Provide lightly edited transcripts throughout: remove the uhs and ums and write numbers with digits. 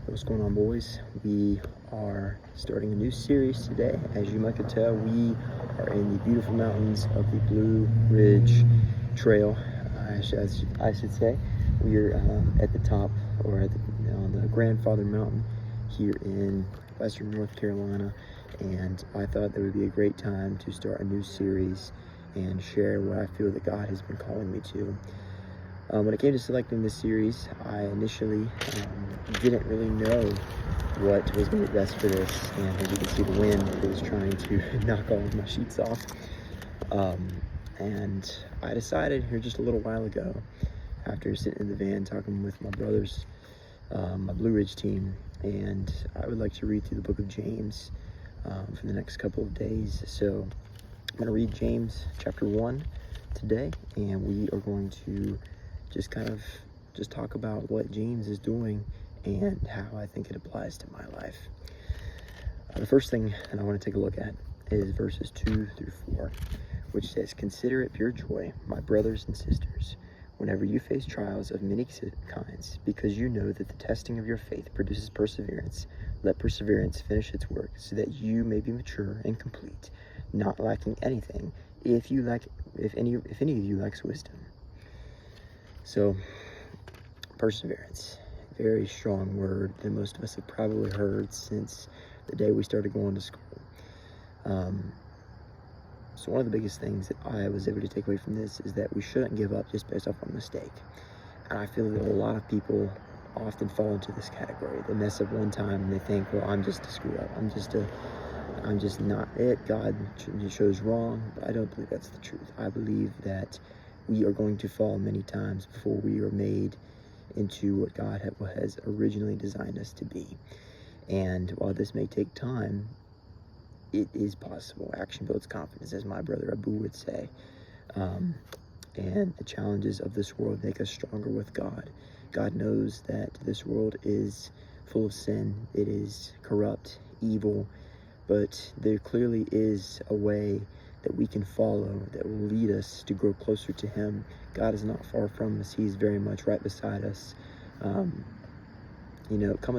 What's going on, boys? We are starting a new series today. As you might could tell, we are in the beautiful mountains of the Blue Ridge Trail, I should say. We are at the top, or on the Grandfather Mountain here in western North Carolina, and I thought that would be a great time to start a new series and share what I feel that God has been calling me to. When it came to selecting this series, I initially didn't really know what was going to be best for this, and as you can see, the wind is trying to knock all of my sheets off. And I decided here just a little while ago, after sitting in the van talking with my brothers, my Blue Ridge team, and I would like to read through the book of James for the next couple of days. So I'm going to read James chapter 1 today, and we are going to just talk about what James is doing and how I think it applies to my life. The first thing that I want to take a look at is verses 2 through 4, which says, "Consider it pure joy, my brothers and sisters, whenever you face trials of many kinds, because you know that the testing of your faith produces perseverance. Let perseverance finish its work, so that you may be mature and complete, not lacking anything, if any of you lacks wisdom." So, perseverance, very strong word that most of us have probably heard since the day we started going to school. So one of the biggest things that I was able to take away from this is that we shouldn't give up just based off one mistake. And I feel that a lot of people often fall into this category. They mess up one time and they think, well, I'm just a screw up. I'm just not it. God chose wrong. But I don't believe that's the truth. I believe that we are going to fall many times before we are made into what God has originally designed us to be. And while this may take time, it is possible. Action builds confidence, as my brother Abu would say. And the challenges of this world make us stronger with God. God knows that this world is full of sin. It is corrupt, evil, but there clearly is a way that we can follow that will lead us to grow closer to Him. God is not far from us. He's very much right beside us. Coming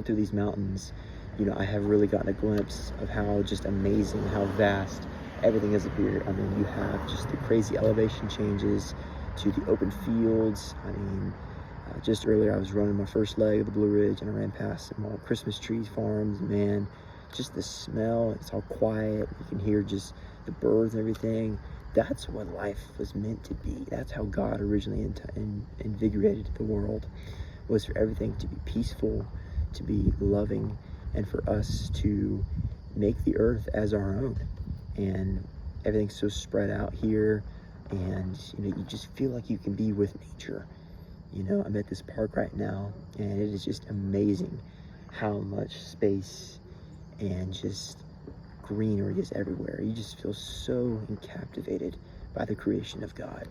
through these mountains, I have really gotten a glimpse of how just amazing, how vast everything is up here. I mean, you have just the crazy elevation changes to the open fields. I mean, just earlier I was running my first leg of the Blue Ridge, and I ran past some Christmas tree farms. Man, just the smell, it's all quiet. You can hear just the birds and everything. That's what life was meant to be. That's how God originally invigorated the world, was for everything to be peaceful, to be loving, and for us to make the earth as our own. And everything's so spread out here, and you just feel like you can be with nature. I'm at this park right now, and it is just amazing how much space and just greenery is everywhere. You just feel so captivated by the creation of God.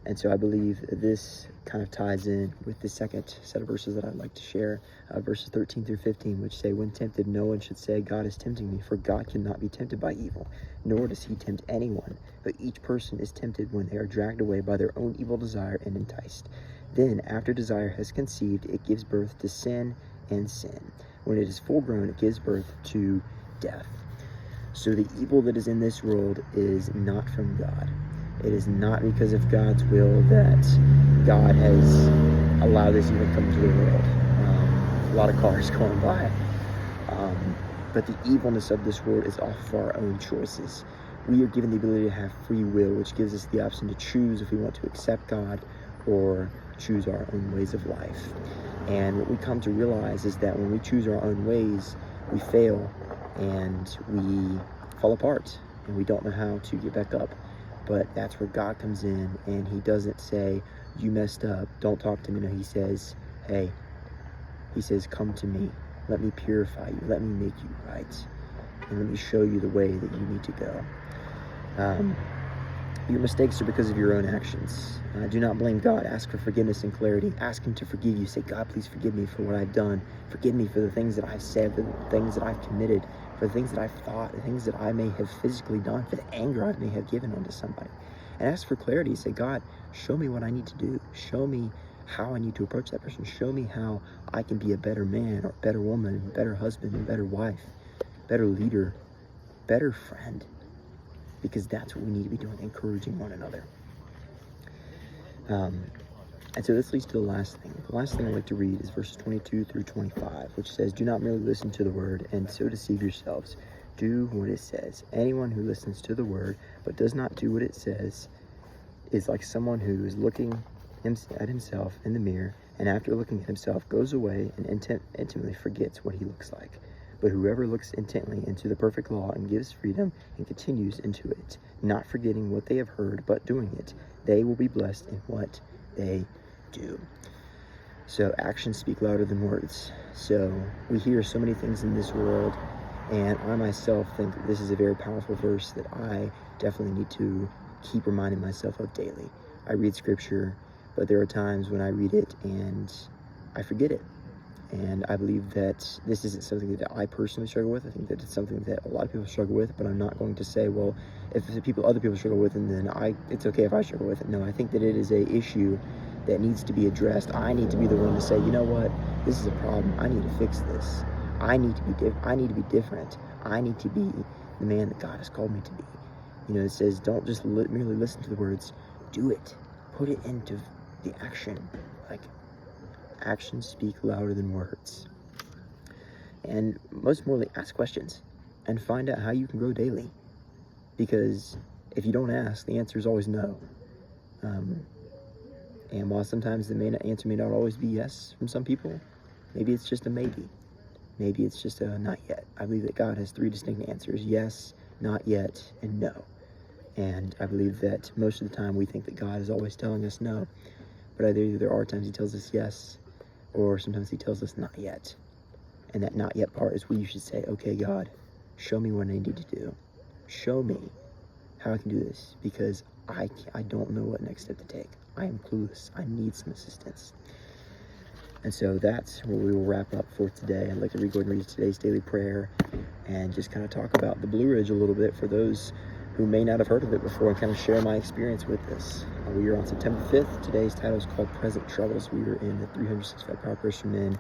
And so I believe this kind of ties in with the second set of verses that I'd like to share, verses 13 through 15, which say, "When tempted, no one should say, 'God is tempting me,' for God cannot be tempted by evil, nor does He tempt anyone. But each person is tempted when they are dragged away by their own evil desire and enticed. Then, after desire has conceived, it gives birth to sin, and sin, when it is full grown, it gives birth to death." So the evil that is in this world is not from God. It is not because of God's will that God has allowed this evil to come into the world. A lot of cars going by. But the evilness of this world is off of our own choices. We are given the ability to have free will, which gives us the option to choose if we want to accept God or choose our own ways of life. And what we come to realize is that when we choose our own ways, we fail and we fall apart, and we don't know how to get back up. But that's where God comes in, and He doesn't say, "You messed up, don't talk to me." No, He says, "Hey," He says, "Come to me. Let me purify you. Let me make you right. And let me show you the way that you need to go." Your mistakes are because of your own actions. Do not blame God. Ask for forgiveness and clarity. Ask Him to forgive you. Say, "God, please forgive me for what I've done. Forgive me for the things that I've said, for the things that I've committed, for the things that I've thought, the things that I may have physically done, for the anger I may have given onto somebody." And ask for clarity. Say, "God, show me what I need to do. Show me how I need to approach that person. Show me how I can be a better man or better woman, better husband, better wife, better leader, better friend. Because that's what we need to be doing, encouraging one another. And so this leads to the last thing. The last thing I'd like to read is verses 22 through 25, which says, "Do not merely listen to the word and so deceive yourselves. Do what it says. Anyone who listens to the word but does not do what it says is like someone who is looking at himself in the mirror, and after looking at himself goes away and intimately forgets what he looks like. But whoever looks intently into the perfect law and gives freedom and continues into it, not forgetting what they have heard but doing it, they will be blessed in what they do." So actions speak louder than words. So we hear so many things in this world, and I myself think that this is a very powerful verse that I definitely need to keep reminding myself of daily. I read scripture, but there are times when I read it and I forget it. And I believe that this isn't something that I personally struggle with. I think that it's something that a lot of people struggle with, but I'm not going to say, well, if other people struggle with it, then it's okay if I struggle with it. No, I think that it is a issue that needs to be addressed. I need to be the one to say, you know what, this is a problem. I need to fix this. I need to be different. I need to be the man that God has called me to be. You know, it says, don't just merely listen to the words, do it. Put it into the action. Like, actions speak louder than words. And most importantly, ask questions and find out how you can grow daily. Because if you don't ask, the answer is always no. And while sometimes the answer may not always be yes from some people, maybe it's just a maybe. Maybe it's just a not yet. I believe that God has 3 distinct answers: yes, not yet, and no. And I believe that most of the time we think that God is always telling us no. But either there are times he tells us yes, or sometimes he tells us not yet. And that not yet part is where you should say, okay, God, show me what I need to do. Show me how I can do this, because I don't know what next step to take. I am clueless. I need some assistance. And so that's where we will wrap up for today. I'd like to go ahead and read today's daily prayer and just kind of talk about the Blue Ridge a little bit for those who may not have heard of it before, and kind of share my experience with this. We are on September 5th. Today's title is called Present Troubles. We are in the 365 Power Prayers for Men.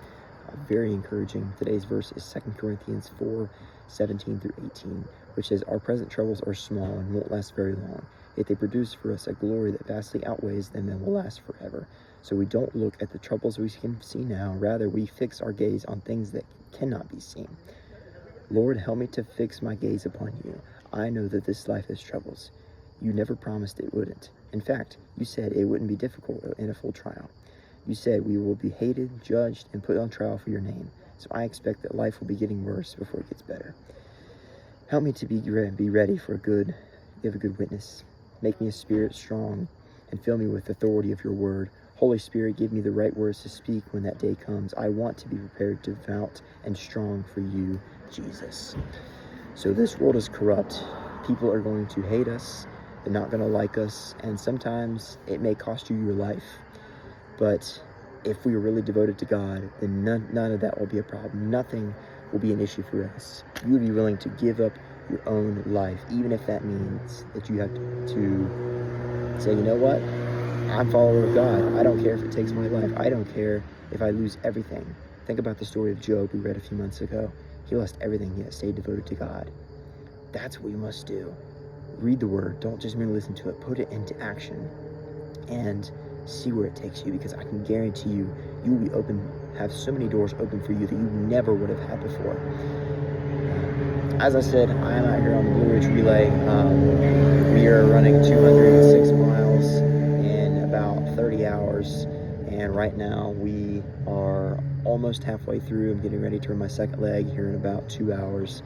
Very encouraging. Today's verse is 2 Corinthians 4:17 through 18, which says, "Our present troubles are small and won't last very long, yet they produce for us a glory that vastly outweighs them and will last forever. So we don't look at the troubles we can see now, rather we fix our gaze on things that cannot be seen. Lord, help me to fix my gaze upon you. I know that this life has troubles. You never promised it wouldn't. In fact, you said it wouldn't be difficult in a full trial. You said we will be hated, judged, and put on trial for your name. So I expect that life will be getting worse before it gets better. Help me to be ready for give a good witness. Make me a spirit strong and fill me with the authority of your word. Holy Spirit, give me the right words to speak when that day comes. I want to be prepared, devout, and strong for you, Jesus." So this world is corrupt. People are going to hate us. They're not going to like us. And sometimes it may cost you your life. But if we are really devoted to God, then none of that will be a problem. Nothing will be an issue for us. You would be willing to give up your own life, even if that means that you have to say, you know what? I'm a follower of God. I don't care if it takes my life. I don't care if I lose everything. Think about the story of Job we read a few months ago. He lost everything, yet stayed devoted to God. That's what we must do. Read the word. Don't just merely listen to it. Put it into action and see where it takes you, because I can guarantee you, you will be have so many doors open for you that you never would have had before. As I said, I am out here on the Blue Ridge Relay. We are running 206 miles in about 30 hours. And right now we are almost halfway through. I'm getting ready to turn my second leg here in about 2 hours.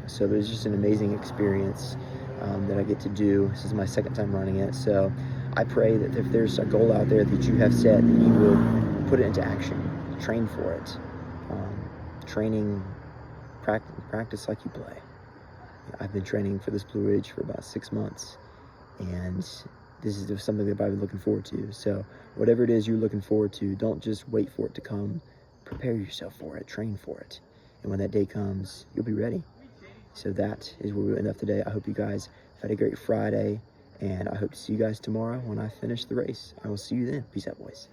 So there's just an amazing experience that I get to do. This is my second time running it. So I pray that if there's a goal out there that you have set, that you will put it into action. Train for it. Practice like you play. I've been training for this Blue Ridge for about 6 months, and this is just something that I've been looking forward to. So whatever it is you're looking forward to, don't just wait for it to come. Prepare yourself for it. Train for it. And when that day comes, you'll be ready. So that is where we'll end up today. I hope you guys have had a great Friday, And I hope to see you guys tomorrow when I finish the race. I will see you then. Peace out, boys.